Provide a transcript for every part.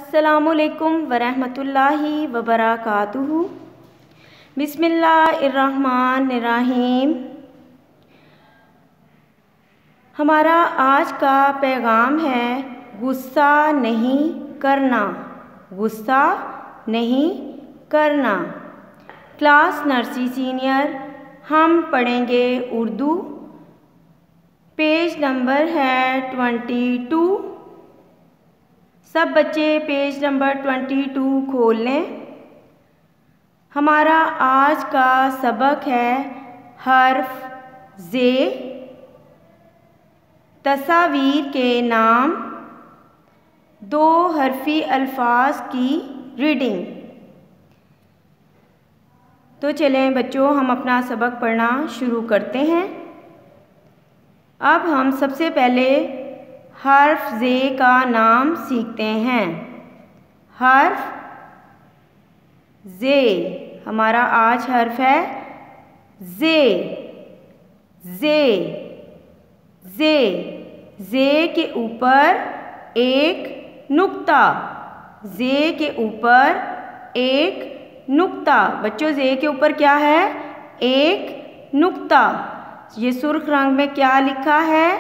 अस्सलामुअलैकुम वरहमतुल्लाहि वबरकातुहू। बिस्मिल्लाहिर्रहमानिर्रहीम। हमारा आज का पैगाम है गुस्सा नहीं करना, गुस्सा नहीं करना। क्लास नर्सरी सीनियर हम पढ़ेंगे उर्दू। पेज नंबर है 22। सब बच्चे पेज नंबर 22 खोल लें। हमारा आज का सबक है हर्फ ज़े। तस्वीर के नाम, दो हरफी अल्फाज की रीडिंग। तो चलें बच्चों, हम अपना सबक पढ़ना शुरू करते हैं। अब हम सबसे पहले हर्फ ज़े का नाम सीखते हैं। हर्फ ज़े, हमारा आज हर्फ है ज़े। ज़े ज़े ज़े के ऊपर एक नुक्ता, ज़े के ऊपर एक नुक्ता। बच्चों ज़े के ऊपर क्या है? एक नुक्ता। ये सुर्ख रंग में क्या लिखा है?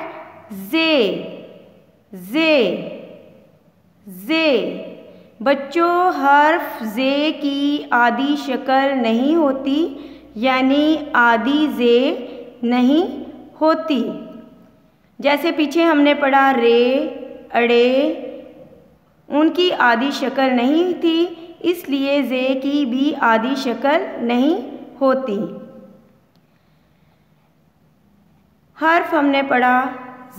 ज़े ज़े ज़े। बच्चों हर्फ ज़े की आधी शक्ल नहीं होती, यानी आधी ज़े नहीं होती। जैसे पीछे हमने पढ़ा रे, अड़े, उनकी आधी शक्ल नहीं थी, इसलिए ज़े की भी आधी शक्ल नहीं होती। हर्फ हमने पढ़ा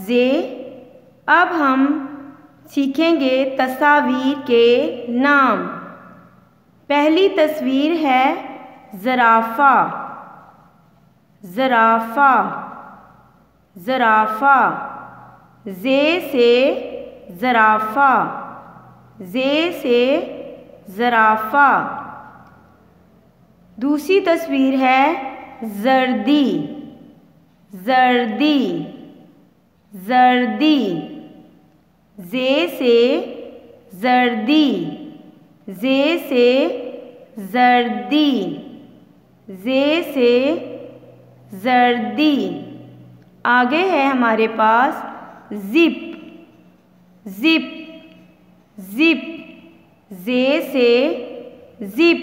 ज़े। अब हम सीखेंगे तस्वीर के नाम। पहली तस्वीर है ज़राफ़ा। ज़राफ़ा ज़राफ़ा, ज़े से ज़राफ़ा, ज़े से ज़राफ़ा। दूसरी तस्वीर है ज़र्दी। ज़र्दी ज़र्दी, ज़े से ज़र्दी, ज़े से ज़र्दी, ज़े से ज़र्दी। आगे है हमारे पास ज़िप। ज़िप ज़िप, ज़े से ज़िप,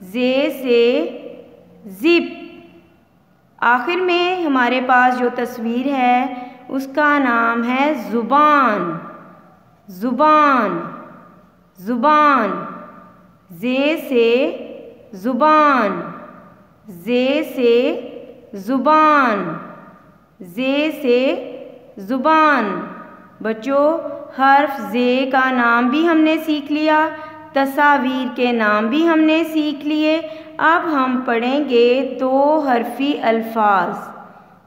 ज़े से ज़िप। आखिर में हमारे पास जो तस्वीर है उसका नाम है ज़ुबान। ज़ुबान ज़ुबान, ज़े से ज़ुबान, ज़े से ज़ुबान, ज़े से ज़ुबान। बच्चों हर्फ ज़े का नाम भी हमने सीख लिया, तस्वीर के नाम भी हमने सीख लिए। अब हम पढ़ेंगे दो हरफी अल्फाज।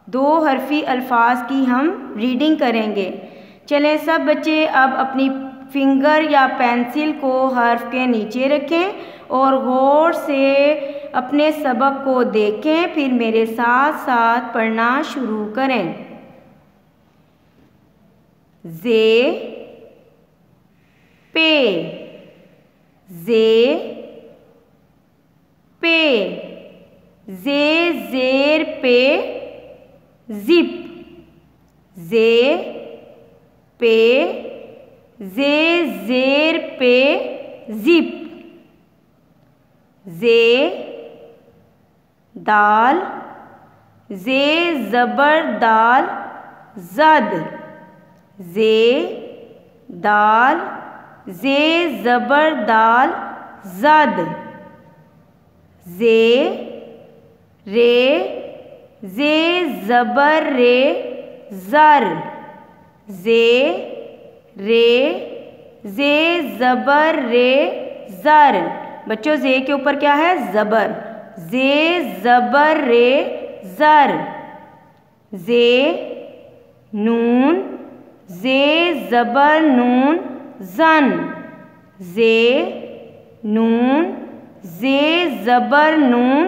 दो हरफी अल्फाज की हम रीडिंग करेंगे। चलें सब बच्चे अब अपनी फिंगर या पेंसिल को हर्फ के नीचे रखें और गौर से अपने सबक को देखें, फिर मेरे साथ साथ पढ़ना शुरू करें। ज़े पे, ज़े पे, ज़े ज़ेर पे ज़िप, ज़े पे, ज़े ज़ेर पे ज़िप। ज़े दाल, ज़े ज़बर दाल ज़द, ज़े दाल, ज़े ज़बर दाल ज़द। ज़े रे, ज़े ज़बर रे ज़र, ज़े रे, ज़े ज़बर रे ज़र। बच्चों ज़े के ऊपर क्या है? ज़बर, ज़े ज़बर रे ज़र। ज़े नून, ज़े ज़बर नून ज़न, ज़े नून, ज़े ज़बर नून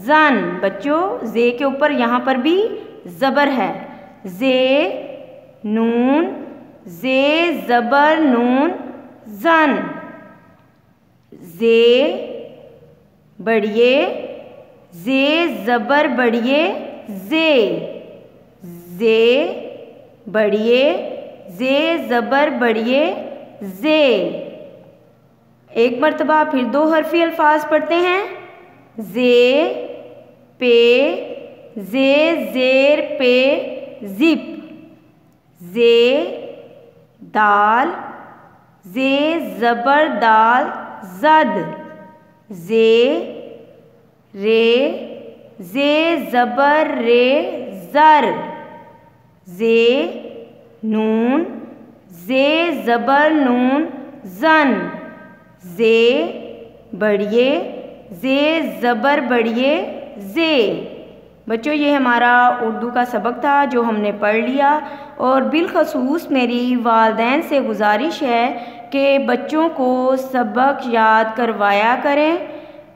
ज़न। बच्चों ज़े के ऊपर यहाँ पर भी ज़बर है। ज़े नून, ज़े ज़बर नून जन। जे बढ़िए, जे ज़बर बढ़िए, जे। जे बढ़िए, जे ज़बर बढ़िए, जे। एक मर्तबा फिर 2 हरफी अल्फाज पढ़ते हैं। जे पे, जे ज़ेर पे ज़िप। जे दाल, जे ज़बर दाल ज़द। जे रे, जे ज़बर रे ज़र। जे नून, जे ज़बर नून ज़न। जे बढ़िए, जे ज़बर बढ़िए, जे। बच्चों ये हमारा उर्दू का सबक था जो हमने पढ़ लिया। और बिलखसूस मेरी वालिदैन से गुजारिश है कि बच्चों को सबक याद करवाया करें,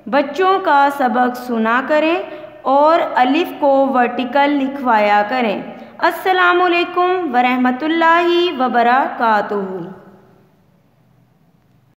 बच्चों का सबक सुना करें और अलिफ को वर्टिकल लिखवाया करें। अस्सलामुअलैकुम वरहमतुल्लाहि वबरकातुहू।